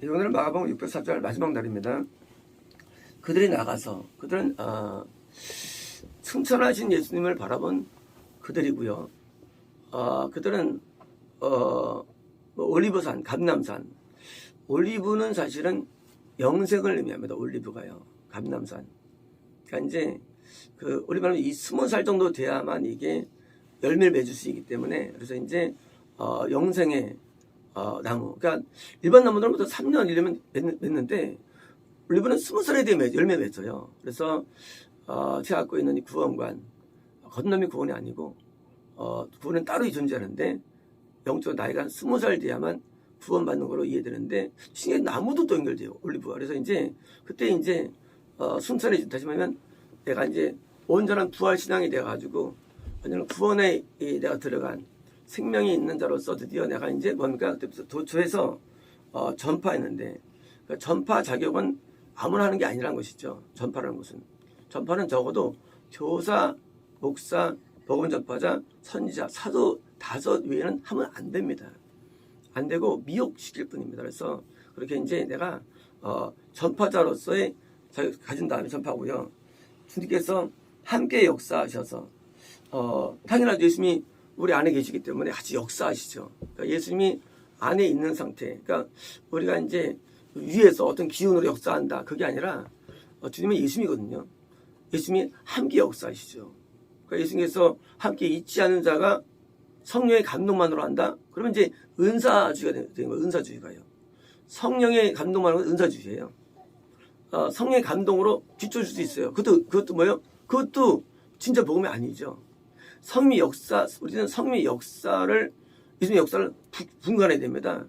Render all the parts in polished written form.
오늘 마가복음 604장 마지막 날입니다. 그들이 나가서 그들은 승천하신 예수님을 바라본 그들이고요. 그들은 올리브산, 감람산. 올리브는 사실은 영생을 의미합니다. 올리브가요. 감람산. 그러니까 이제 그 올리브는 이 20살 정도 돼야만 이게 열매를 맺을 수 있기 때문에, 그래서 이제 영생의 나무. 그러니까 일반 나무들은 3년 1년 맺는데 올리브는 20살에 되면 열매 맺어요. 그래서 제가 갖고 있는 이 구원관, 건너미 구원이 아니고 구원은 따로 존재하는데 영적 나이가 20살 돼야만 구원받는 거로 이해되는데, 신의 나무도 또 연결돼요, 올리브가. 그래서 이제 그때 이제 순천에 다시 말하면 내가 이제 온전한 부활 신앙이 돼가지고 완전 구원에 내가 들어간 생명이 있는 자로서 드디어 내가 이제 뭔가 그때부터 도초해서 전파했는데, 그러니까 전파 자격은 아무나 하는 게 아니라는 것이죠. 전파라는 것은, 전파는 적어도 교사, 목사, 복음 전파자, 선지자, 사도 5 외에는 하면 안 됩니다. 안 되고 미혹시킬 뿐입니다. 그래서 그렇게 이제 내가 전파자로서의 자격 가진 다음에 전파하고요. 주님께서 함께 역사하셔서 당연하죠. 예수님이 우리 안에 계시기 때문에 같이 역사하시죠. 그러니까 예수님이 안에 있는 상태. 그러니까 우리가 이제 위에서 어떤 기운으로 역사한다, 그게 아니라 주님은 예수님이거든요. 예수님이 함께 역사하시죠. 그러니까 예수님께서 함께 있지 않은 자가 성령의 감동만으로 한다? 그러면 이제 은사주의가 되는 거예요. 은사주의가요. 성령의 감동만으로 은사주의예요. 성령의 감동으로 뒤쫓을 수 있어요. 그것도 뭐예요? 그것도 진짜 복음이 아니죠. 성령의 역사, 우리는 성령의 역사를, 예수님의 역사를 분간해야 됩니다.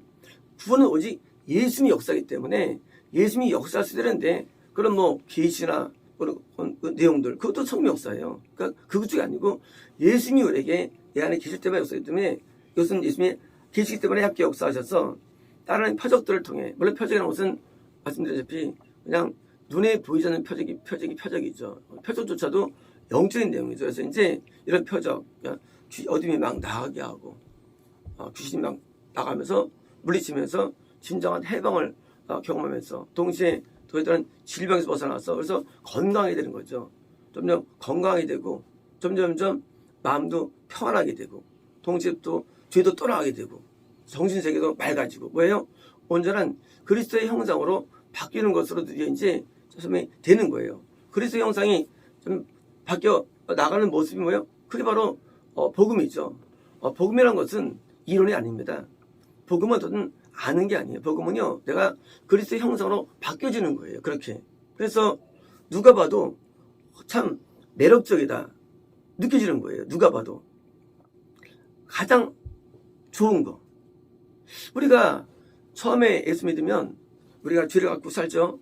구원은 오직 예수님의 역사이기 때문에 예수님이 역사하셔야 되는데, 그런 뭐 계시나 그런 내용들, 그것도 성령의 역사예요. 그러니까 그것 쪽이 아니고 예수님이 우리에게 내 안에 계실 때만 역사이기 때문에, 이것은 예수님이 계시기 때문에 함께 역사하셔서 다른 표적들을 통해, 물론 표적이라는 것은 말씀드렸다시피 그냥 눈에 보이지 않는 표적이죠. 표적조차도 영적인 내용이죠. 그래서 이제 이런 표적, 그러니까 어둠이 막 나가게 하고 귀신이 막 나가면서 물리치면서 진정한 해방을 경험하면서 동시에 저희들은 질병에서 벗어나서 그래서 건강하게 되는 거죠. 점점 건강하게 되고 점점점 마음도 평안하게 되고 동시에 또 죄도 떠나가게 되고 정신세계도 맑아지고, 뭐예요? 온전한 그리스도의 형상으로 바뀌는 것으로 드디어 이제 되는 거예요. 그리스도의 형상이 좀 바뀌어 나가는 모습이 뭐예요? 그게 바로 복음이죠. 복음이라는 것은 이론이 아닙니다. 복음은 저는 아는 게 아니에요. 복음은요, 내가 그리스도의 형상으로 바뀌어지는 거예요. 그렇게. 그래서 누가 봐도 참 매력적이다 느껴지는 거예요. 누가 봐도. 가장 좋은 거. 우리가 처음에 예수 믿으면 우리가 죄를 갖고 살죠.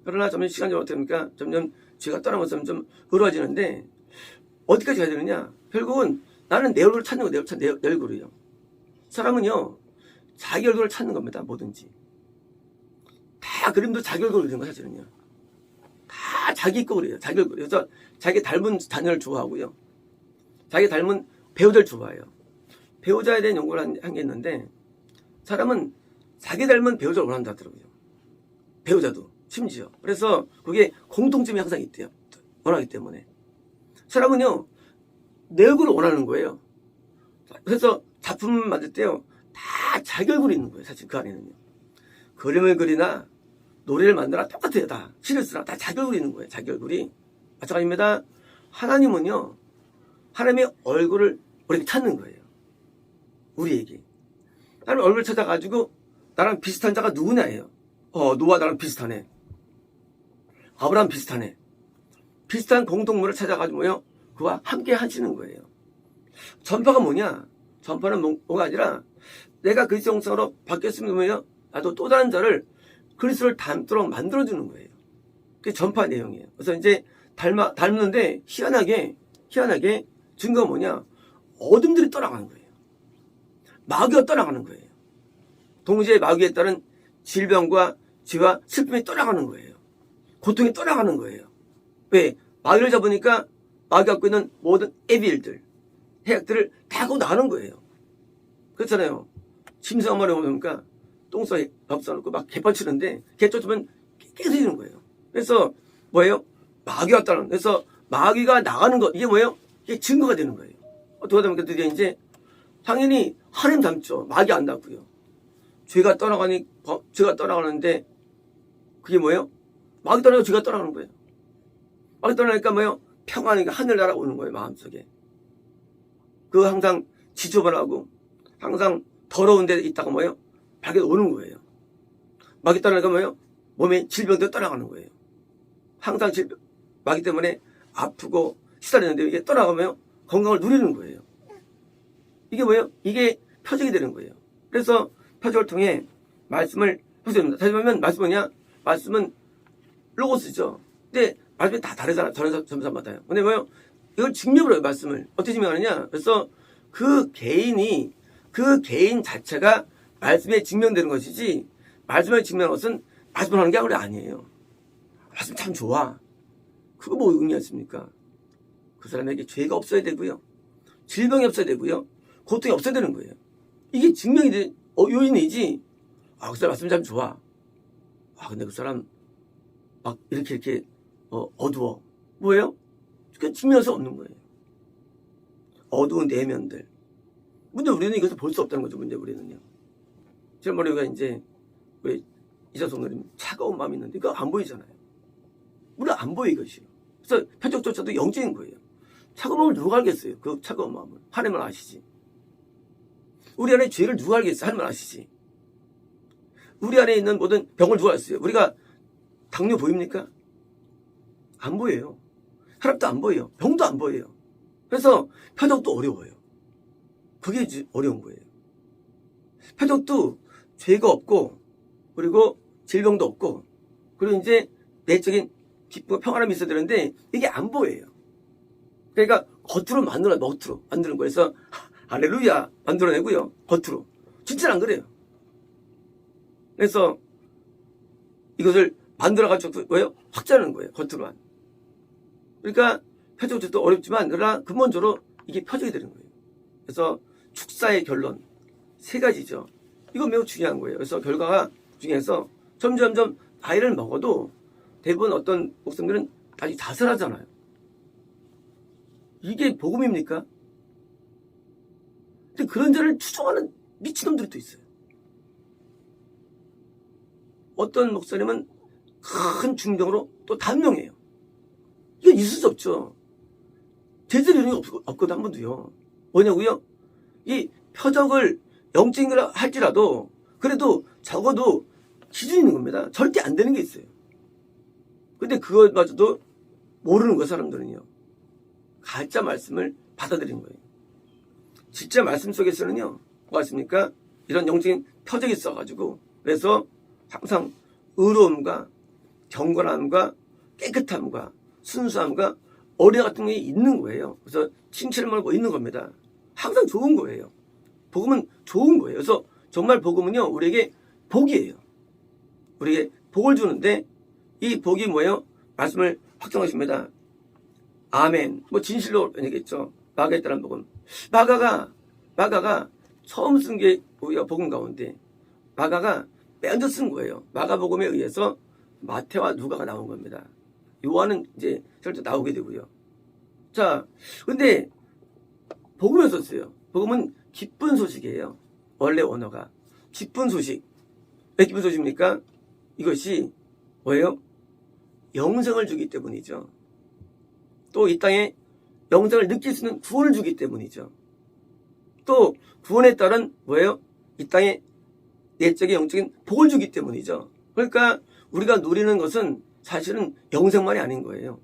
그러나 점점 시간이 어떻게 됩니까? 점점 죄가 떠나면서 점점 의로워지는데, 어디까지 가야 되느냐? 결국은 나는 내 얼굴을 찾는 거예요. 내 얼굴이요. 사람은요, 자기 얼굴을 찾는 겁니다. 뭐든지. 다 그림도 자기 얼굴을 그리는 거 사실은요. 다 자기 거 그래요. 자기 얼굴. 그래서 자기 닮은 자녀를 좋아하고요. 자기 닮은 배우자를 좋아해요. 배우자에 대한 연구를 한 게 있는데, 사람은 자기 닮은 배우자를 원한다 하더라고요. 배우자도 심지어. 그래서 그게 공통점이 항상 있대요. 원하기 때문에. 사람은요, 내 얼굴을 원하는 거예요. 그래서 작품 만들 때요, 다 자기 얼굴이 있는 거예요. 사실 그 안에는요. 그림을 그리나 노래를 만드나 똑같아요. 다 시를 쓰나 다 자기 얼굴이 있는 거예요. 자기 얼굴이. 마찬가지입니다. 하나님은요, 하나님의 얼굴을 우리에게 찾는 거예요. 우리에게. 하나님 얼굴을 찾아가지고 나랑 비슷한 자가 누구냐예요. 노아 나랑 비슷하네. 아브라함 비슷하네. 비슷한 공동물을 찾아가지고 뭐요? 그와 함께 하시는 거예요. 전파가 뭐냐? 전파는 뭐가 아니라 내가 그리스도 형상으로 바뀌었으면 뭐예요? 나도 또 다른 자를 그리스도를 닮도록 만들어주는 거예요. 그게 전파 내용이에요. 그래서 이제 닮는데 희한하게 증거가 뭐냐? 어둠들이 떠나가는 거예요. 마귀가 떠나가는 거예요. 동시에 마귀에 따른 질병과 죄와 슬픔이 떠나가는 거예요. 고통이 떠나가는 거예요. 왜? 마귀를 잡으니까 마귀가 갖고 있는 모든 애빌들, 해악들을 다 갖고 나가는 거예요. 그렇잖아요. 심상한 말에 보니까 똥싸에 밥 싸놓고 막 개판치는데 개 쫓으면 깨끗해지는 거예요. 그래서 뭐예요? 마귀가 왔다는. 그래서 마귀가 나가는 것 이게 뭐예요? 이게 증거가 되는 거예요. 어떻게 하다 보니까 드디어 이제 당연히 하나님 닮죠. 마귀 안 닮고요. 죄가 떠나가는데 그게 뭐예요? 마귀 떠나고 죄가 떠나가는 거예요. 마귀 떠나니까 뭐예요? 평안하니까 하늘 날아오는 거예요. 마음속에. 그 항상 지저분하고 항상 더러운 데 있다가 뭐예요? 밖에 오는 거예요. 마귀 떠나니까 뭐예요? 몸에 질병도 떠나가는 거예요. 항상 마귀 때문에 아프고 시달리는데 이게 떠나가면 건강을 누리는 거예요. 이게 뭐예요? 이게 표적이 되는 거예요. 그래서 표적을 통해 말씀을 해줍니다. 다시 말하면 말씀은 뭐냐? 말씀은 로고스죠. 근데 말씀이 다 다르잖아. 다른 점사마다요. 근데 뭐예요? 이걸 증명을 해요. 말씀을. 어떻게 증명하느냐? 그래서 그 개인 자체가 말씀에 증명되는 것이지 말씀에 증명하는 것은 말씀을 하는 게 아니에요. 말씀 참 좋아. 그거 뭐 의미였습니까? 그 사람에게 죄가 없어야 되고요. 질병이 없어야 되고요. 고통이 없어야 되는 거예요. 이게 증명이 요인이지. 그 사람 말씀 참 좋아. 근데 그 사람 막 이렇게 어두워. 뭐예요? 그 증명할 수 없는 거예요. 어두운 내면들. 근데 우리는 이것을 볼 수 없다는 거죠. 문제 우리는요. 제 머리가 이제 우리 이사성님 차가운 마음이 있는데 그거 안 보이잖아요. 우리 안 보여 이것이. 그래서 표적조차도 영적인 거예요. 차가운 마음을 누가 알겠어요? 그 차가운 마음을. 하나님은 아시지. 우리 안에 죄를 누가 알겠어요? 하나님은 아시지. 우리 안에 있는 모든 병을 누가 알았어요? 우리가 당뇨 보입니까? 안 보여요. 혈압도 안 보여요. 병도 안 보여요. 그래서 표적도 어려워요. 그게 어려운 거예요. 표적도 죄가 없고 그리고 질병도 없고 그리고 이제 내적인 기쁨과 평안함이 있어야 되는데 이게 안 보여요. 그러니까 겉으로 만드는 거예요. 그래서 할렐루야 만들어내고요. 겉으로. 진짜는 안 그래요. 그래서 이것을 만들어가지고 뭐예요? 확장하는 거예요. 겉으로만. 그러니까 표적도 어렵지만 그러나 근본적으로 이게 표적이 되는 거예요. 그래서 축사의 결론 3가지죠. 이거 매우 중요한 거예요. 그래서 결과가 중요해서 점점 나이를 먹어도 대부분 어떤 목사님들은 아직 자살하잖아요. 이게 복음입니까? 근데 그런 자를 추종하는 미친놈들도 있어요. 어떤 목사님은 큰 중병으로 또 단명해요. 이거 있을 수 없죠. 제대로 이런 게 없거든 한 번도요. 뭐냐고요? 이 표적을 영적인 걸 할지라도 그래도 적어도 기준이 있는 겁니다. 절대 안 되는 게 있어요. 근데 그것마저도 모르는 거예요. 사람들은요. 가짜 말씀을 받아들이는 거예요. 진짜 말씀 속에서는요. 뭐가 있습니까? 이런 영적인 표적이 있어가지고 그래서 항상 의로움과 경건함과 깨끗함과 순수함과 어려 같은 게 있는 거예요. 그래서 칭찬을 말고 있는 겁니다. 항상 좋은 거예요. 복음은 좋은 거예요. 그래서 정말 복음은요 우리에게 복이에요. 우리에게 복을 주는데 이 복이 뭐예요? 말씀을 확정하십니다. 아멘. 뭐 진실로 얘기했죠. 마가에 따른 복음. 마가가 처음 쓴 게 우리가 복음 가운데 마가가 먼저 쓴 거예요. 마가복음에 의해서 마태와 누가가 나온 겁니다. 요한은 이제 절대 나오게 되고요. 자, 근데 복음을 썼어요. 복음은 기쁜 소식이에요. 원래 언어가 기쁜 소식. 왜 기쁜 소식입니까? 이것이 뭐예요? 영생을 주기 때문이죠. 또 이 땅에 영생을 느낄 수 있는 구원을 주기 때문이죠. 또 구원에 따른 뭐예요? 이 땅에 내적인 영적인 복을 주기 때문이죠. 그러니까 우리가 누리는 것은 사실은 영생만이 아닌 거예요.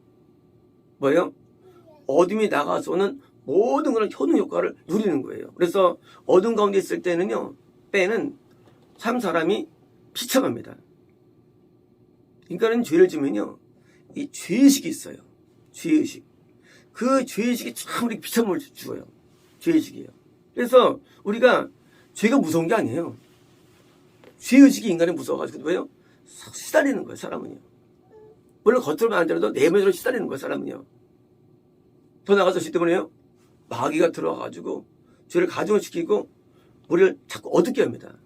뭐예요? 어둠이 나가서는 모든 그런 효능 효과를 누리는 거예요. 그래서 어둠 가운데 있을 때는요, 참 사람이 비참합니다. 인간은 죄를 지면요, 이 죄의식이 있어요. 죄의식. 그 죄의식이 참 우리 비참함을 주어요. 죄의식이에요. 그래서 우리가 죄가 무서운 게 아니에요. 죄의식이 인간이 무서워가지고 왜요? 시달리는 거예요, 사람은요. 물론 겉으로만 안 되더라도 내면으로 시달리는 거예요, 사람은요. 더 나가서 죄 때문에요. 마귀가 들어와가지고 죄를 가중을 시키고 우리를 자꾸 어둡게 합니다.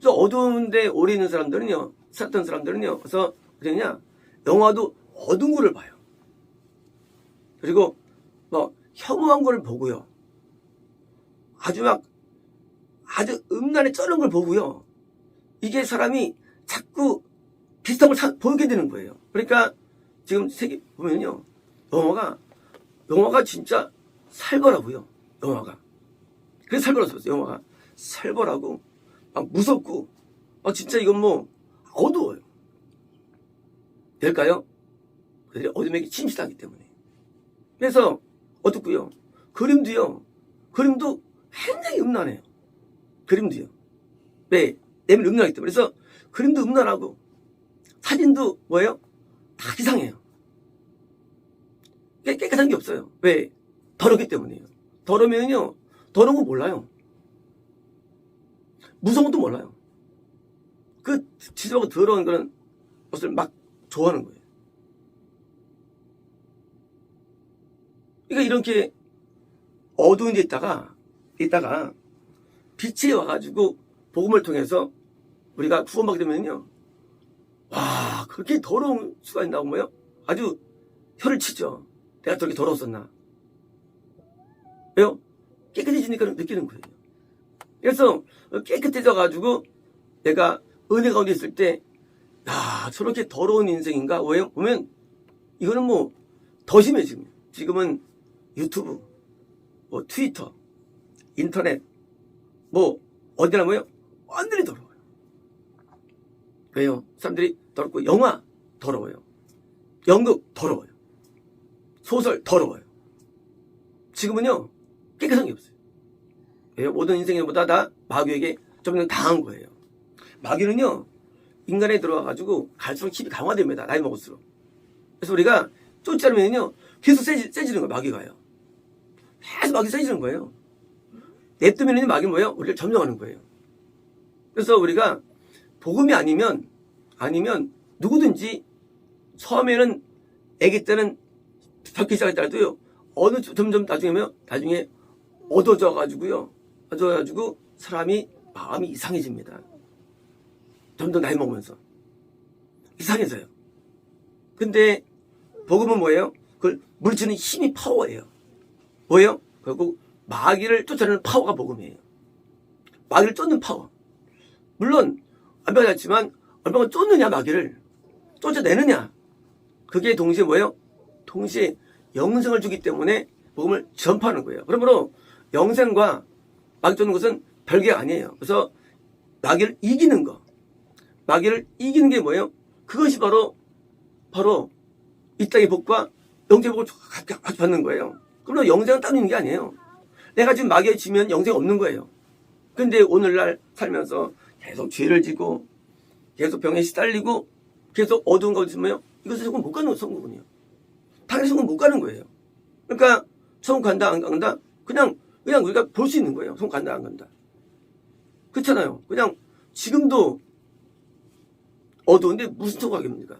저 어두운데 오래 있는 사람들은요, 살았던 사람들은요, 그래서 그냥 영화도 어두운 거를 봐요. 그리고 뭐 혐오한 걸 보고요. 아주 음란에 쩌는 걸 보고요. 이게 사람이 자꾸 비슷한 걸 보게 되는 거예요. 그러니까 지금 세계 보면요, 영화가 진짜 살벌하고요. 영화가. 그래서 살벌했었어요. 영화가 살벌하고 막 무섭고 진짜 이건 뭐 어두워요. 될까요? 그들이 어둠에게 침실하기 때문에. 그래서 어둡고요. 그림도 굉장히 음란해요. 그림도요. 왜? 내면 음란하기 때문에. 그래서 그림도 음란하고 사진도 뭐예요? 다 이상해요. 깨끗한 게 없어요. 왜? 더럽기 때문이에요. 더러우면요, 더러운 거 몰라요. 무서운 것도 몰라요. 그 지저분하고 더러운 그런 것을 막 좋아하는 거예요. 그러니까 이렇게 어두운 데 있다가 빛이 와가지고 복음을 통해서 우리가 구원받게 되면요, 와, 그렇게 더러운 수가 있나고 뭐요? 아주 혀를 치죠. 내가 저렇게 더러웠었나? 왜요? 깨끗해지니까 느끼는 거예요. 그래서 깨끗해져가지고 내가 은혜 가운데 있을 때, 야, 저렇게 더러운 인생인가? 왜요? 보면 이거는 뭐 더 심해. 지금은 유튜브, 뭐 트위터, 인터넷, 뭐 어디나 뭐요? 완전히 더러워요. 왜요? 사람들이 더럽고, 영화 더러워요. 연극 더러워요. 소설 더러워요. 지금은요, 깨끗한 게 없어요. 왜요? 모든 인생보다 다 마귀에게 좀 더 당한 거예요. 마귀는요, 인간에 들어와가지고 갈수록 힘이 강화됩니다. 나이 먹을수록. 그래서 우리가 쫓지 않으면요, 계속 세지는 거예요. 마귀가요. 계속 마귀 세지는 거예요. 냅두면 마귀는 뭐예요? 우리를 점령하는 거예요. 그래서 우리가 복음이 아니면 누구든지 처음에는 아기 때는 벽기 시작했다도요, 점점 나중에 어두워져가지고 사람이 마음이 이상해집니다. 점점 나이 먹으면서 이상해져요. 근데 복음은 뭐예요? 그걸 물리치는 힘이 파워예요. 뭐예요? 결국 마귀를 쫓아내는 파워가 복음이에요. 마귀를 쫓는 파워. 물론 얼마나 잤지만 얼마나 쫓느냐, 마귀를 쫓아내느냐, 그게 동시에 뭐예요? 동시에 영생을 주기 때문에 복음을 전파하는 거예요. 그러므로 영생과 마귀 쫓는 것은 별개가 아니에요. 그래서 마귀를 이기는 게 뭐예요? 그것이 바로 이 땅의 복과 영생의 복을 같이 받는 거예요. 그러면 영생은 따로 있는 게 아니에요. 내가 지금 마귀에 지면 영생 없는 거예요. 근데 오늘날 살면서 계속 죄를 지고 계속 병에 시달리고 계속 어두운 거 있으면요, 이것은 천국 못 가는 거예요. 천국은요. 당연히 천국 못 가는 거예요. 그러니까 천국 간다 안 간다, 그냥 우리가 볼 수 있는 거예요. 천국 간다 안 간다. 그렇잖아요. 그냥 지금도 어두운데 무슨 천국 가겠습니까?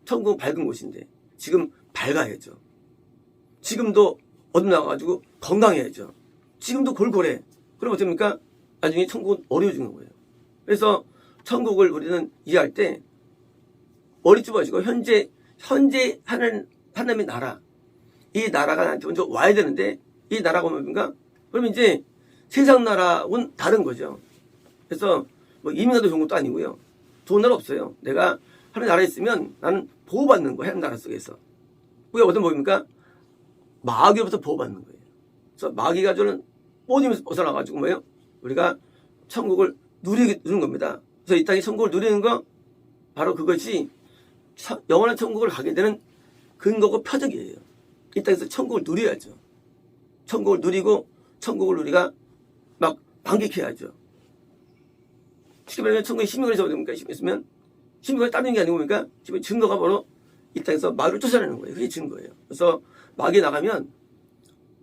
천국은 밝은 곳인데 지금 밝아야죠. 지금도 어둠 나가가지고 건강해야죠. 지금도 골골해. 그럼 어떻습니까? 나중에 천국은 어려워지는 거예요. 그래서 천국을 우리는 이해할 때 머리 좁아지고 현재 하나님의 나라, 이 나라가 나한테 먼저 와야 되는데, 이 나라가 뭡니까? 그럼 이제 세상 나라하고는 다른 거죠. 그래서 뭐 이민 가도 좋은 것도 아니고요. 좋은 나라 없어요. 내가 하는 나라에 있으면 나는 보호받는 거예요. 하는 나라 속에서. 그게 어떤 보입니까? 마귀로부터 보호받는 거예요. 그래서 마귀가 저는 모든 벗어나가지고 뭐예요? 우리가 천국을 누리는 겁니다. 그래서 이 땅에 천국을 누리는 거, 바로 그것이 영원한 천국을 가게 되는 근거고 표적이에요. 이 땅에서 천국을 누려야죠. 천국을 누리고 천국을 우리가 막 만끽해야죠. 쉽게 말하면 천국의 힘을 해서 됩니까? 힘이 있으면 힘을 따르는 게 아니고 뭡니까? 지금 증거가 바로 이 땅에서 마귀를 쫓아내는 거예요. 그게 증거예요. 그래서 마귀 나가면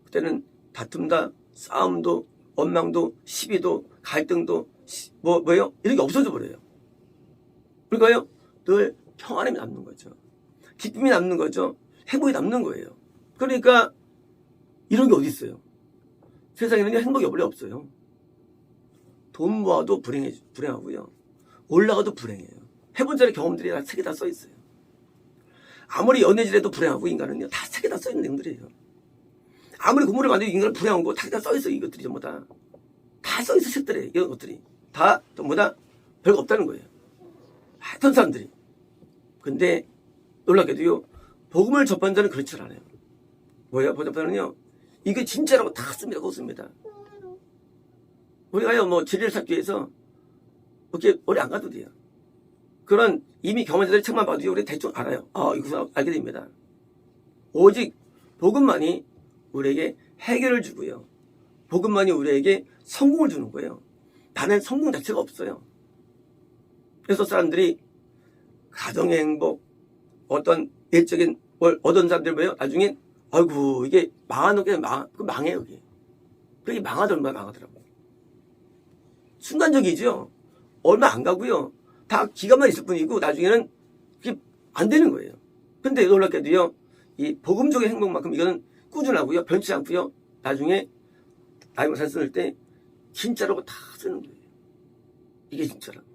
그때는 다툼다, 싸움도, 원망도, 시비도, 갈등도, 뭐예요? 이런 게 없어져 버려요. 그러니까요, 늘 평안함이 남는 거죠. 기쁨이 남는 거죠. 행복이 남는 거예요. 그러니까 이런 게 어디 있어요? 세상에는 행복이 원래 없어요. 돈 모아도 불행하고요. 올라가도 불행해요. 해본 자의 경험들이 다 책에 다 써 있어요. 아무리 연애질해도 불행하고 인간은요. 다 책에 다 써 있는 내용들이에요. 아무리 공부를 만들고 인간은 불행한 거 다 써 있어요. 이것들이 전부 다. 다 써 있어 책들에 이런 것들이. 다 전부 다 별거 없다는 거예요. 하여튼 사람들이. 근데 놀랍게도요. 복음을 접한 자는 그렇지 않아요. 뭐예요? 접한자는요. 이게 진짜라고 다 씁니다. 그거 씁니다. 우리가요. 뭐 진리를 찾기 위해서 그렇게 오래 안 가도 돼요. 그런 이미 경험자들의 책만 봐도 우리 대충 알아요. 이거 알게 됩니다. 오직 복음만이 우리에게 해결을 주고요. 복음만이 우리에게 성공을 주는 거예요. 다른 성공 자체가 없어요. 그래서 사람들이 가정의 행복, 어떤 일적인 걸 얻은 사람들 뭐예요? 나중에 아이고 이게 망하는 게 망해요. 그게 망하더라고요. 순간적이죠. 얼마 안 가고요. 다 기간만 있을 뿐이고 나중에는 그게 안 되는 거예요. 근데 놀랍게도요. 이 복음적인 행복만큼 이거는 꾸준하고요. 변치 않고요. 나중에 나이가 잘 쓸 때 진짜라고 다 쓰는 거예요. 이게 진짜라고.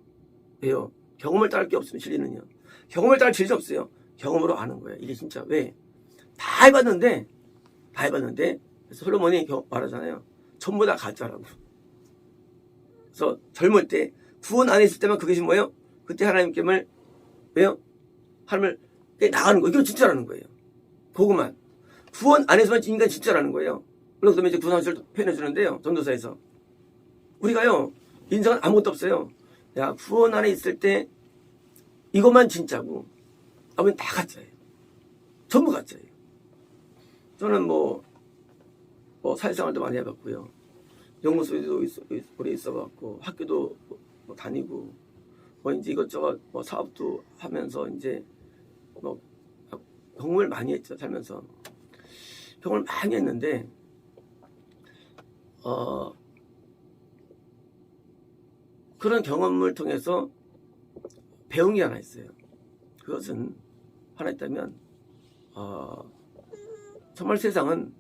왜요? 경험을 따를 게 없으면 진리는요. 경험을 따를 진리 없어요. 경험으로 아는 거예요. 이게 진짜. 왜? 다 해봤는데 그래서 솔로몬이 말하잖아요. 전부 다 가짜라고. 그래서 젊을 때 구원 안에 있을 때만 그것이 뭐예요? 그때 하나님께만 왜요? 하나님을 나가는 거. 이건 진짜라는 거예요. 그것만. 구원 안에서만 인간 진짜라는 거예요. 그래서 이제 구원사실을 표현해 주는데요. 전도사에서. 우리가요. 인생은 아무것도 없어요. 야, 구원 안에 있을 때 이것만 진짜고 나머지는 다 가짜예요. 전부 가짜예요. 저는 뭐 사회생활도 많이 해봤고요. 연구소에도 오래 있어봤고 학교도 뭐 다니고 이제 이것저것 사업도 하면서 이제 경험을 많이 했죠. 살면서 경험을 많이 했는데 그런 경험을 통해서 배운 게 하나 있어요. 그것은 하나 있다면 정말 세상은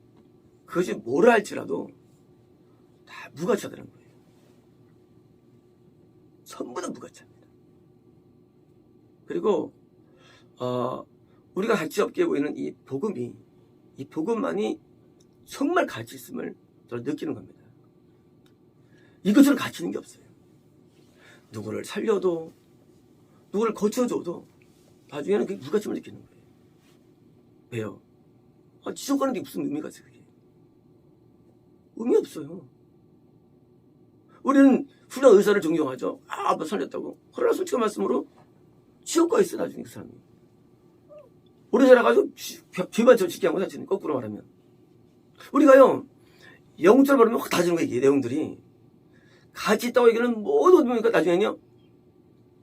그것이 뭐라 할지라도 다 무가치하다는 거예요. 전부 다 무가치합니다. 그리고 우리가 가치 없게 보이는 이 복음만이 정말 가치 있음을 저는 느끼는 겁니다. 이것처럼 가치 있는 게 없어요. 누구를 살려도 누구를 거쳐줘도 나중에는 그게 무가치를 느끼는 거예요. 왜요? 지속 가는 게 무슨 의미가 있어요? 그게 의미 없어요. 우리는 훌륭한 의사를 존경하죠. 아빠 살렸다고. 그러나 솔직한 말씀으로 지옥 가 있어 나중에 그 사람이. 오래 살아가지고 죄만 저 짓게 한 거 자체는 거꾸로 말하면. 우리가요 영적으로 말하면 확 다지는 거예요. 이게 내용들이. 가치 있다고 얘기는 모두 보니까 나중에는요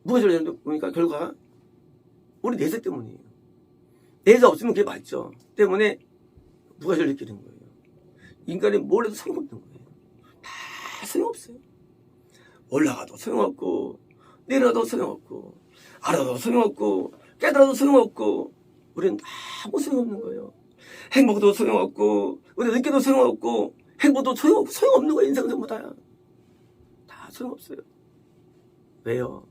누가 저러는데 보니까 결과가 우리 내세 때문이에요. 내세 없으면 그게 맞죠. 때문에 누가 저를 느끼는 거예요. 인간이 뭘 해도 소용없는 거예요. 다 소용없어요. 올라가도 소용없고 내려가도 소용없고 알아도 소용없고 깨달아도 소용없고 우리는 아무 소용없는 거예요. 행복도 소용없고 우리 느끼도 소용없고 행복도 소용없는 거예요. 인생 전부 다 소용없어요. 왜요?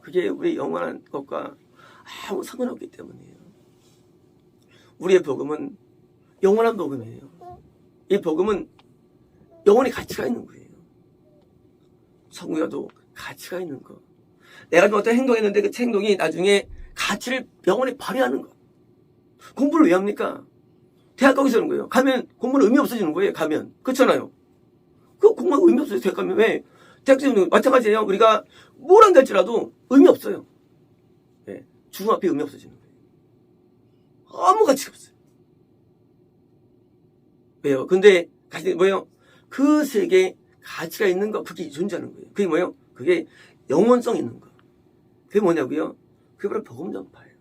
그게 우리 영원한 것과 아무 상관없기 때문이에요. 우리의 복음은 영원한 복음이에요. 이 복음은 영원히 가치가 있는 거예요. 성우여도 가치가 있는 거. 내가 좀 어떤 행동했는데 그 행동이 나중에 가치를 영원히 발휘하는 거. 공부를 왜 합니까? 대학 가기 싫은 거예요. 가면 공부는 의미 없어지는 거예요. 가면. 그렇잖아요. 그 공부가 의미 없어요. 대학 가면 왜? 대학생도 마찬가지예요. 우리가 뭘 한다 할지라도 의미 없어요. 네. 중학교 의미 없어지는 거예요. 아무 가치가 없어요. 왜요? 근데 가치 뭐예요? 그 세계에 가치가 있는 거, 그게 존재하는 거예요. 그게 뭐예요? 그게 영원성 있는 거. 그게 뭐냐고요? 그게 바로 복음 전파예요.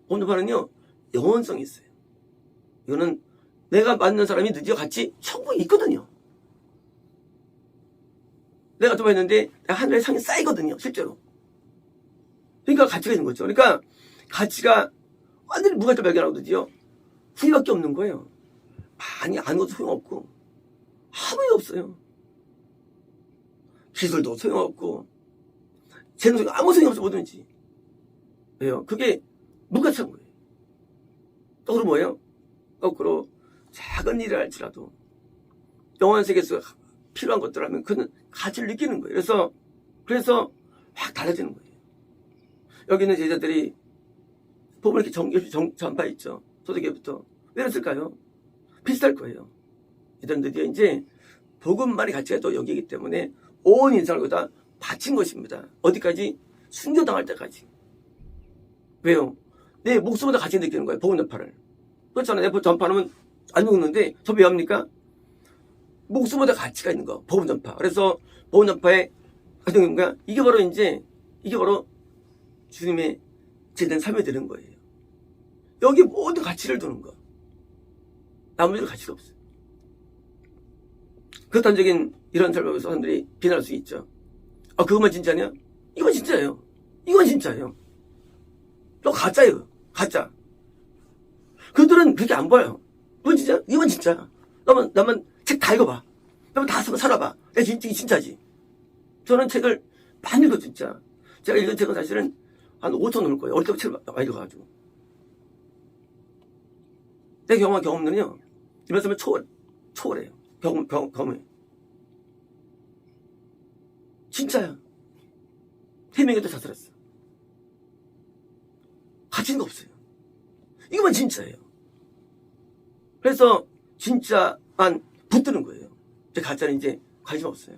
복음 전파는요, 영원성이 있어요. 이거는 내가 만난 사람이 드디어 같이 천국에 있거든요. 내가 좀 했는데 하늘의 상이 쌓이거든요. 실제로. 그러니까 가치가 있는 거죠. 그러니까 가치가 완전히 무가치 발견하고 드디어 후회밖에 없는 거예요. 많이 아는 것도 소용없고 아무 일 없어요. 기술도 소용없고 재능성이 아무 소용없어 뭐든지. 왜요? 그게 무가치한 거예요. 거꾸로 뭐예요? 거꾸로 작은 일을 할지라도 영원 세계에서 필요한 것들 하면 그는 가치를 느끼는 거예요. 그래서 확 달라지는 거예요. 여기 있는 제자들이 복음을 이렇게 전파했죠. 초대교회부터. 왜 그랬을까요? 비슷할 거예요. 이들은 드디어 이제 복음만의 가치가 또 여기이기 때문에 온 인생을 거기다 바친 것입니다. 어디까지? 순교당할 때까지. 왜요? 내 목숨보다 가치 느끼는 거예요. 복음 전파를. 그렇잖아요. 내 전파하면 안 죽는데 저 왜 합니까? 목숨보다 가치가 있는 거. 복음 전파. 그래서 복음 전파의 가장 뭐야? 이게 바로 주님의 제된 삶이 되는 거예요. 여기 모든 가치를 두는 거. 나머지는 가치가 없어요. 극단적인 이런 삶을 사람들이 비난할 수 있죠. 아, 그것만 진짜냐? 이건 진짜예요. 이건 진짜예요. 또 가짜예요. 가짜. 그들은 그렇게 안 봐요. 이건 진짜? 이건 진짜. 나만 책 다 읽어봐. 나만 다 살아봐. 이게 진짜지. 저는 책을 많이 읽어, 진짜. 제가 읽은 책은 사실은 한 5천 넘을 거예요. 어릴 때부터 책을 많이 읽어가지고. 내 경험한 경험들은요, 이 말씀을 초월해요. 경험해. 진짜야. 3명이도 자살했어. 가치는 거 없어요. 이거만 진짜예요. 그래서 진짜만 붙드는 거예요. 이제 가짜는 이제 관심 없어요.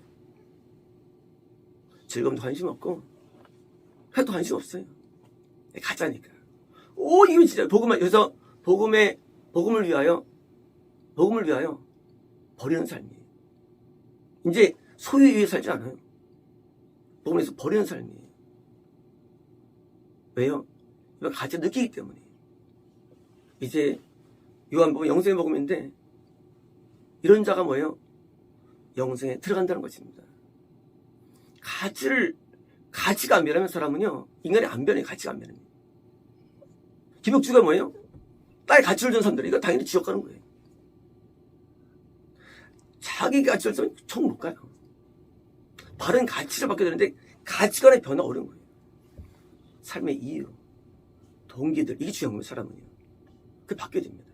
즐거움도 관심 없고, 해도 관심 없어요. 가짜니까. 오, 이거 진짜 그래서 복음을 위하여 버리는 삶이에요. 이제 소유에 의해 살지 않아요. 복음을 위해서 버리는 삶이에요. 왜요? 이건 가치 느끼기 때문에. 이제 요한복음 영생의 복음인데 이런 자가 뭐예요? 영생에 들어간다는 것입니다. 가치가 안 변하면 사람은요, 인간이 안 변해요. 가치가 안 변해요. 기복주가 뭐예요? 딸 가치를 준 사람들, 이거 당연히 지옥 가는 거예요. 자기 가치를 쓰면 총 못 가요. 바른 가치를 받게 되는데 가치관의 변화가 어려운 거예요. 삶의 이유, 동기들, 이게 중요한 거예요. 사람은요. 그게 바뀌어야 됩니다.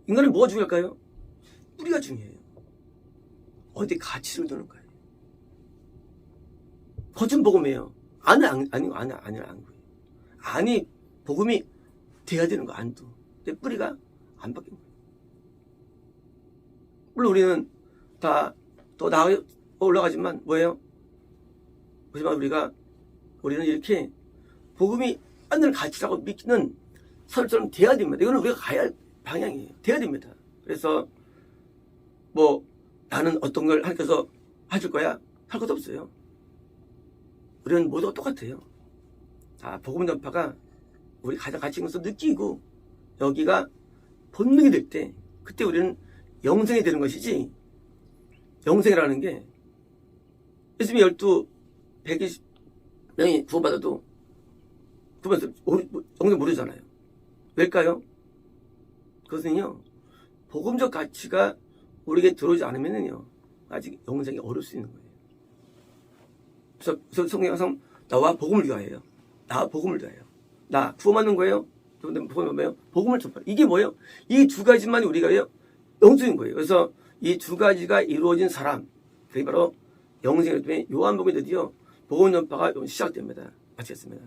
인간은 뭐가 중요할까요? 뿌리가 중요해요. 어디 가치를 두는 거예요. 겉은 복음이에요. 안은 거예요. 안이 복음이 돼야 되는 거, 안도. 근데 뿌리가 안 바뀐 거예요. 물론 우리는 다 더 나아 올라가지만 뭐예요? 하지만 우리는 이렇게 복음이 안을 가치라고 믿기는 사람처럼 돼야 됩니다. 이거는 우리가 가야 할 방향이에요. 돼야 됩니다. 그래서 뭐 나는 어떤 걸 하나님께서 해줄 거야? 할 것도 없어요. 우리는 모두가 똑같아요. 복음 전파가 우리 가장 가치 있는 것을 느끼고 여기가 본능이 될 때 그때 우리는 영생이 되는 것이지, 영생이라는 게 예수님이 120명이 구원받아도 영생 모르잖아요. 왜일까요? 그것은요, 복음적 가치가 우리에게 들어오지 않으면요, 아직 영생이 어려울 수 있는 거예요. 그래서 성경이 항상 나와 복음을 위하여요. 나 복음을 위하여. 나 구원받는 거예요. 복음을 전파. 이게 뭐예요? 이 두 가지만 우리가요, 영생인 거예요. 그래서 이 두 가지가 이루어진 사람, 그게 바로 영생이기 때문에 요한복음에 드디어 복음 전파가 시작됩니다. 마치겠습니다.